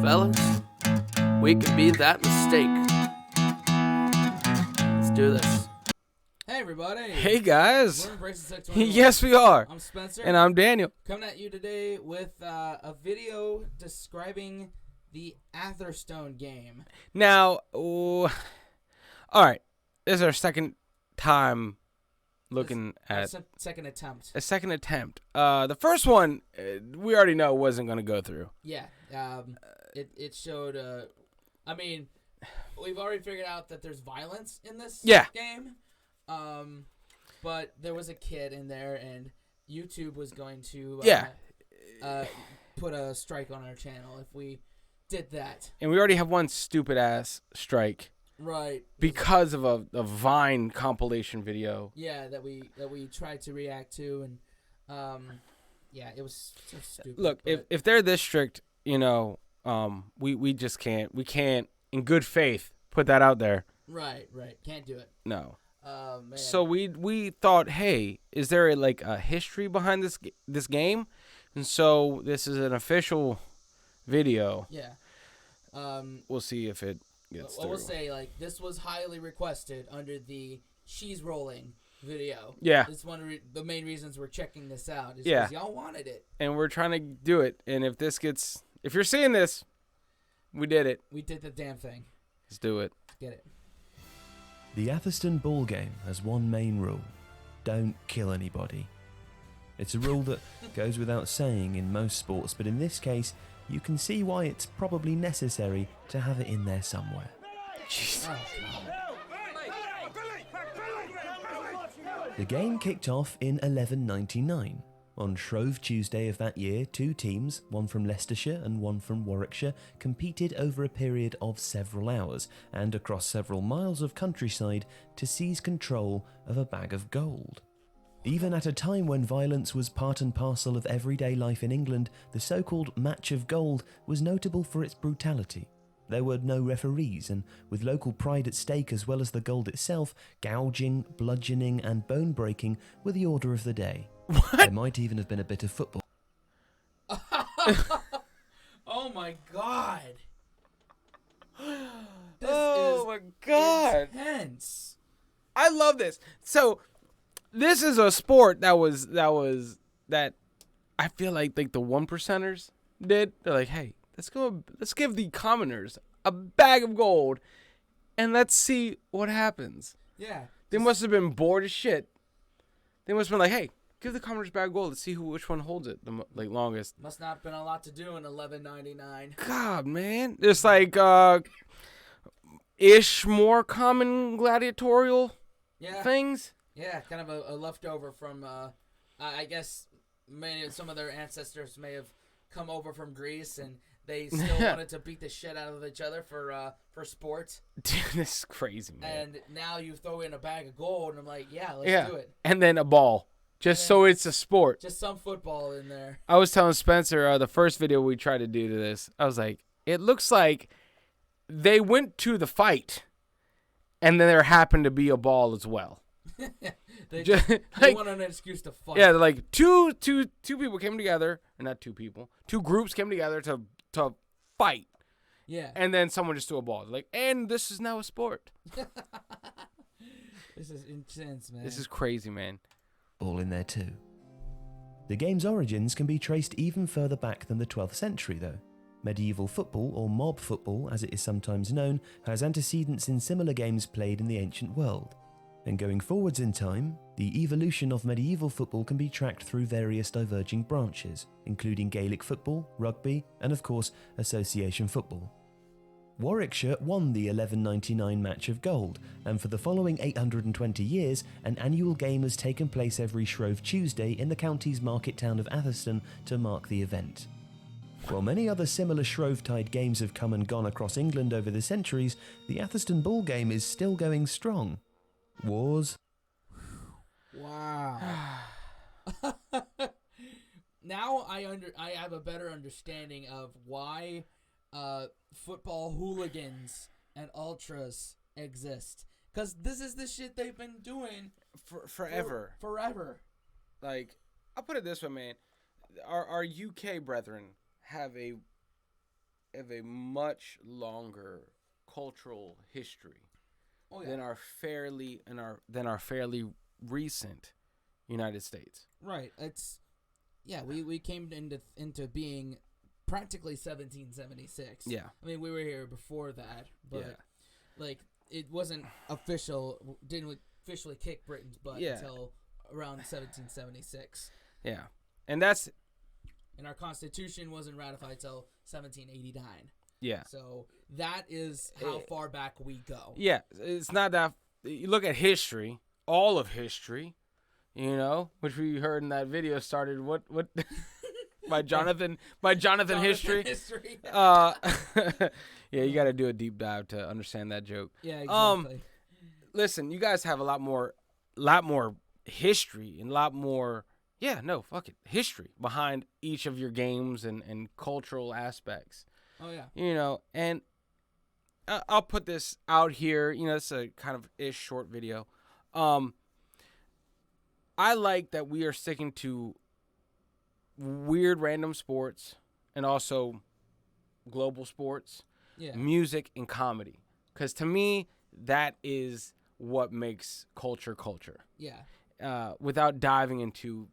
fellas. We can be that mistake. Let's do this. Hey, everybody. Hey, guys. We're in Braces 621. Yes, we are. I'm Spencer. And I'm Daniel. Coming at you today with a video describing the Atherstone game. Now, all right. This is our second time looking at second attempt. a second attempt. The first one, we already know wasn't going to go through. Yeah. It showed. I mean, we've already figured out that there's violence in this game. But there was a kid in there, and YouTube was going to put a strike on our channel if we did that. And we already have one stupid ass strike. Right. Because of a Vine compilation video. Yeah, that we tried to react to, and it was so stupid. Look, if they're this strict, we just can't in good faith put that out there. Right, can't do it. No. Man. So we thought, hey, is there a history behind this game? And so this is an official video. Yeah. We'll see if it gets through. We'll say this was highly requested under the cheese rolling video. Yeah. It's one of the main reasons we're checking this out. Is because y'all wanted it. And we're trying to do it. And if you're seeing this, we did it. We did the damn thing. Let's do it. Let's get it. The Atherstone ball game has one main rule: don't kill anybody. It's a rule that goes without saying in most sports, but in this case, you can see why it's probably necessary to have it in there somewhere. The game kicked off in 1199. On Shrove Tuesday of that year, two teams, one from Leicestershire and one from Warwickshire, competed over a period of several hours and across several miles of countryside to seize control of a bag of gold. Even at a time when violence was part and parcel of everyday life in England, the so-called Match of Gold was notable for its brutality. There were no referees, and with local pride at stake as well as the gold itself, gouging, bludgeoning and bone-breaking were the order of the day. What? There might even have been a bit of football. Oh my god. My god. Intense. I love this. So this is a sport that I feel like the one percenters did. They're like, hey, let's give the commoners a bag of gold and let's see what happens. Yeah. They must have been bored as shit. They must have been like, hey, give the commoners a bag of gold. Let's see which one holds it the longest. Must not have been a lot to do in 1199. God, man. There's ish more common gladiatorial things. Yeah, kind of a leftover from, I guess, some of their ancestors may have come over from Greece and they still wanted to beat the shit out of each other for sport. Dude, this is crazy, man. And now you throw in a bag of gold, and I'm like, let's do it. And then a ball, so it's a sport. Just some football in there. I was telling Spencer the first video we tried to do to this, I was like, it looks like they went to the fight, and then there happened to be a ball as well. they like, want an excuse to fight. Yeah, like two people came together, or not two people, two groups came together to fight. Yeah. And then someone just threw a ball. Like, and this is now a sport. This is intense, man. This is crazy, man. All in there too. The game's origins can be traced even further back than the 12th century, though. Medieval football, or mob football as it is sometimes known, has antecedents in similar games played in the ancient world. And going forwards in time, the evolution of medieval football can be tracked through various diverging branches, including Gaelic football, rugby, and of course, association football. Warwickshire won the 1199 Match of Gold, and for the following 820 years, an annual game has taken place every Shrove Tuesday in the county's market town of Atherstone to mark the event. While many other similar Shrovetide games have come and gone across England over the centuries, the Atherstone ball game is still going strong. Wars. Wow. Now I have a better understanding of why football hooligans and ultras exist. Because this is the shit they've been doing forever. Forever. Like, I'll put it this way, man. Our UK brethren have a have a much longer cultural history than our fairly recent United States. Right. We came into being practically 1776. Yeah. I mean, we were here before that, but like it wasn't official. Didn't officially kick Britain's butt until around 1776. Yeah. And our Constitution wasn't ratified till 1789. Yeah. So that is how far back we go. Yeah. It's not that. You look at history, all of history, which we heard in that video started what by Jonathan History. Yeah, you got to do a deep dive to understand that joke. Yeah, exactly. Listen, you guys have a lot more history and a lot more history behind each of your games and cultural aspects. Oh yeah. And I'll put this out here. It's a kind of short video. I like that we are sticking to weird random sports and also global sports, music and comedy. Because to me, that is what makes culture. Yeah. Without diving into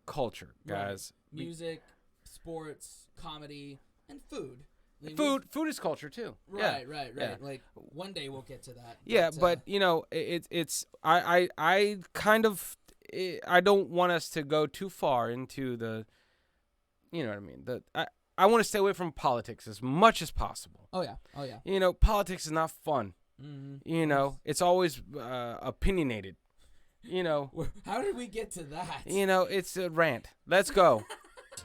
culture, guys. Right. Music, sports, comedy, and food. I mean, food is culture too. Right. Yeah. Like one day we'll get to that. Yeah, but it's I kind of I don't want us to go too far into the, you know what I mean. I want to stay away from politics as much as possible. Oh yeah. Politics is not fun. Mm-hmm. It's always opinionated. How did we get to that? It's a rant. Let's go.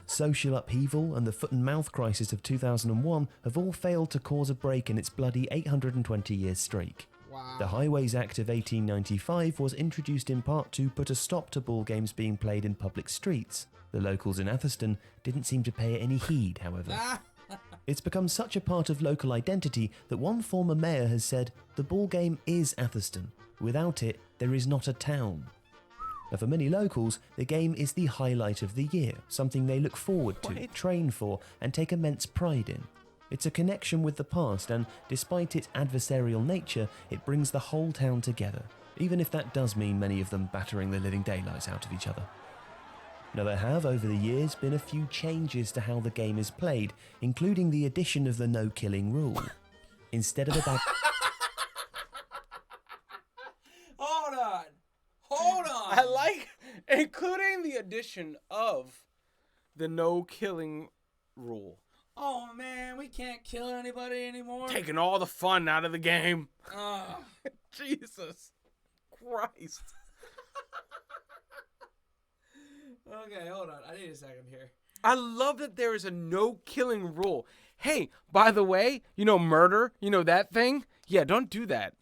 Social upheaval and the foot and mouth crisis of 2001 have all failed to cause a break in its bloody 820-year streak. Wow. The Highways Act of 1895 was introduced in part to put a stop to ball games being played in public streets. The locals in Atherstone didn't seem to pay it any heed, however. It's become such a part of local identity that one former mayor has said, "The ball game is Atherstone. Without it, there is not a town." Now, for many locals, the game is the highlight of the year, something they look forward to, train for, and take immense pride in. It's a connection with the past, and despite its adversarial nature, it brings the whole town together, even if that does mean many of them battering the living daylights out of each other. Now, there have, over the years, been a few changes to how the game is played, including the addition of the no-killing rule. Instead of a bad... Hold on. I like including the addition of the no-killing rule. Oh, man, we can't kill anybody anymore. Taking all the fun out of the game. Jesus Christ. Okay, hold on. I need a second here. I love that there is a no-killing rule. Hey, by the way, murder, that thing? Yeah, don't do that.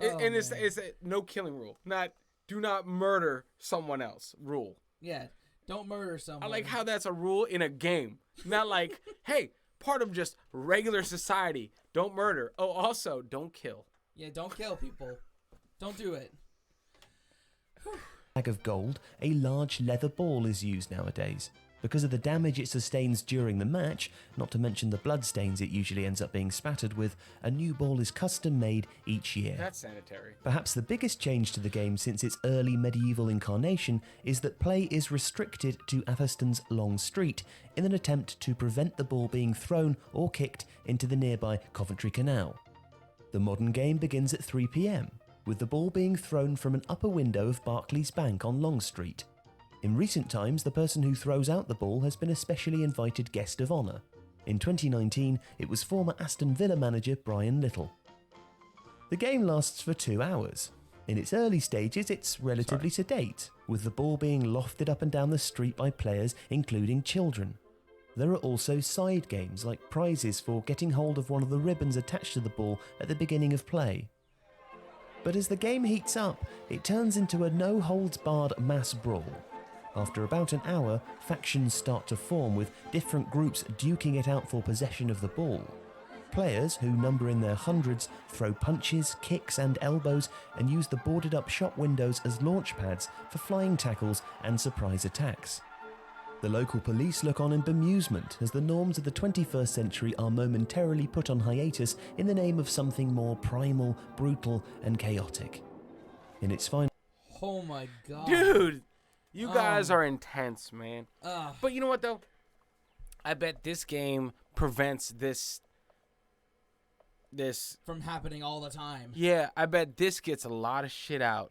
And it's a no-killing rule, not do not murder someone else rule. Yeah, don't murder someone. I like how that's a rule in a game, not like, hey, part of just regular society, don't murder. Oh, also, don't kill. Yeah, don't kill people. Don't do it. Bag of gold, a large leather ball is used nowadays. Because of the damage it sustains during the match, not to mention the bloodstains it usually ends up being spattered with, a new ball is custom made each year. That's sanitary. Perhaps the biggest change to the game since its early medieval incarnation is that play is restricted to Atherstone's Long Street in an attempt to prevent the ball being thrown or kicked into the nearby Coventry Canal. The modern game begins at 3 p.m, with the ball being thrown from an upper window of Barclays Bank on Long Street. In recent times, the person who throws out the ball has been a specially invited guest of honour. In 2019, it was former Aston Villa manager Brian Little. The game lasts for 2 hours. In its early stages, it's relatively sedate, with the ball being lofted up and down the street by players, including children. There are also side games, like prizes for getting hold of one of the ribbons attached to the ball at the beginning of play. But as the game heats up, it turns into a no-holds-barred mass brawl. After about an hour, factions start to form, with different groups duking it out for possession of the ball. Players, who number in their hundreds, throw punches, kicks and elbows and use the boarded-up shop windows as launch pads for flying tackles and surprise attacks. The local police look on in bemusement as the norms of the 21st century are momentarily put on hiatus in the name of something more primal, brutal, and chaotic. In its final... Oh my god. Dude, you guys are intense, man. Ugh. But you know what, though? I bet this game prevents this from happening all the time. Yeah, I bet this gets a lot of shit out.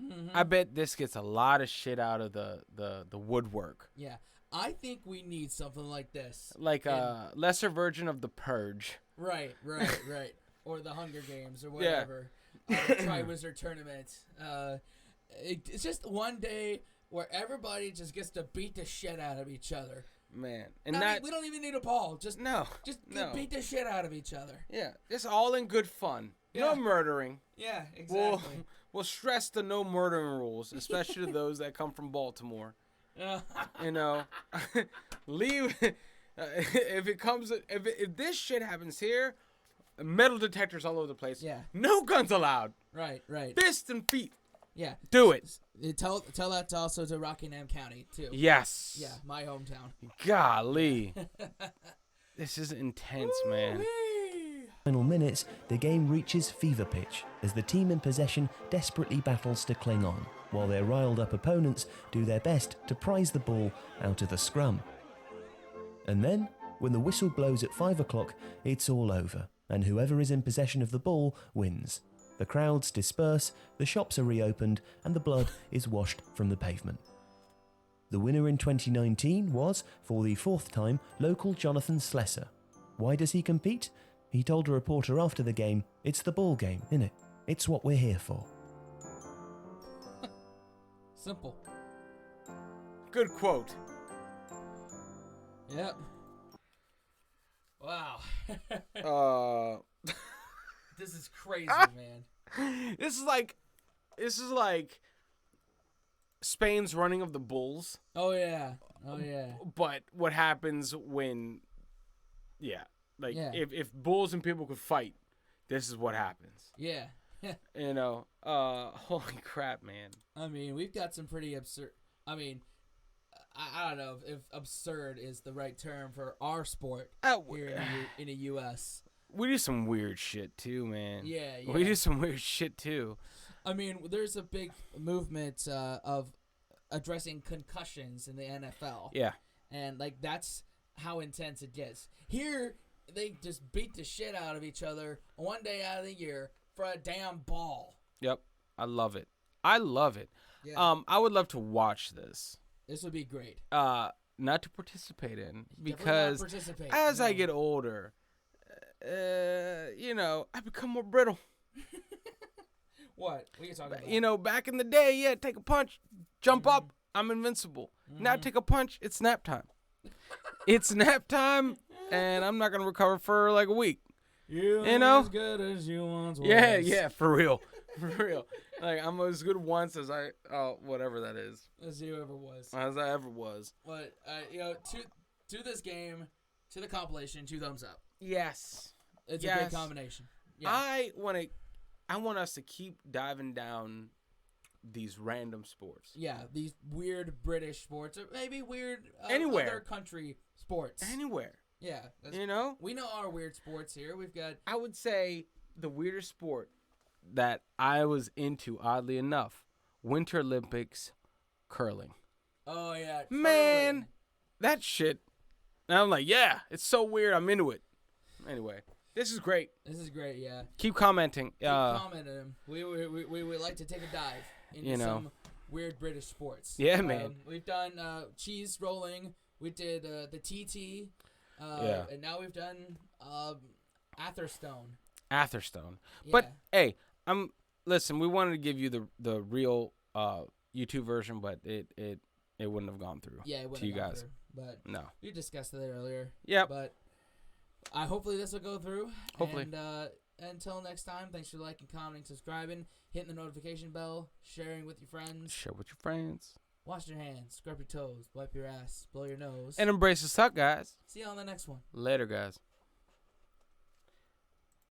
Mm-hmm. I bet this gets a lot of shit out of the woodwork. Yeah. I think we need something like this. Like a lesser version of The Purge. Right. Or the Hunger Games or whatever. Yeah. Triwizard Tournament. It's just one day where everybody just gets to beat the shit out of each other. Man. And we don't even need a ball. Just beat the shit out of each other. Yeah. It's all in good fun. Yeah. No murdering. Yeah, exactly. We'll stress the no murdering rules, especially to those that come from Baltimore. You know, leave if this shit happens here, metal detectors all over the place. Yeah. No guns allowed. Right. Fists and feet. Yeah. Do it. Tell that also to Rockingham County too. Yes. Yeah, my hometown. Golly. This is intense, man. Final minutes, the game reaches fever pitch as the team in possession desperately battles to cling on, while their riled up opponents do their best to prize the ball out of the scrum. And then, when the whistle blows at 5 o'clock, it's all over, and whoever is in possession of the ball wins. The crowds disperse, the shops are reopened, and the blood is washed from the pavement. The winner in 2019 was, for the 4th time, local Jonathan Slesser. Why does he compete? He told a reporter after the game, "It's the ball game, innit? It's what we're here for." Simple. Good quote. Yep. Wow. This is crazy, man. This is like Spain's running of the bulls. Oh yeah. But what happens when if bulls and people could fight, this is what happens. Yeah. You know, holy crap, man. I mean, we've got some pretty absurd. I mean, I don't know if absurd is the right term for our sport here in the U.S. We do some weird shit too, man. Yeah. We do some weird shit too. I mean, there's a big movement of addressing concussions in the NFL. Yeah. And that's how intense it gets. Here, they just beat the shit out of each other one day out of the year for a damn ball. Yep. I love it. Yeah. I would love to watch this. This would be great. Not to participate in, because as I get older, I become more brittle. What are you talking about? You know, back in the day, take a punch, jump up, I'm invincible. Now take a punch, it's nap time. It's nap time, and I'm not gonna recover for like a week. You know, as good as you once was. Yeah, for real. Like, I'm as good once as whatever that is. As you ever was. As I ever was. But to this game, to the compilation, 2 thumbs up. Yes. It's a great combination. Yeah. I want us to keep diving down these random sports. Yeah, these weird British sports, or maybe weird anywhere other country sports. Anywhere. Yeah. We know our weird sports here. We've got. I would say the weirdest sport that I was into, oddly enough, Winter Olympics curling. Oh yeah, curling. Man, that shit. And I'm like, yeah, it's so weird. I'm into it. Anyway, this is great. Yeah. Keep commenting. Keep commenting. We would like to take a dive into some weird British sports. Yeah, man. We've done cheese rolling. We did the TT. And now we've done Atherstone. Atherstone. Yeah. But hey, listen, we wanted to give you the real YouTube version, but it wouldn't have gone through. Yeah, it wouldn't to you have gone guys. through, but no. We discussed it earlier. Yeah. But hopefully this will go through. Hopefully. And until next time, thanks for liking, commenting, subscribing, hitting the notification bell, sharing with your friends. Share with your friends. Wash your hands, scrub your toes, wipe your ass, blow your nose. And embrace the suck, guys. See you on the next one. Later, guys.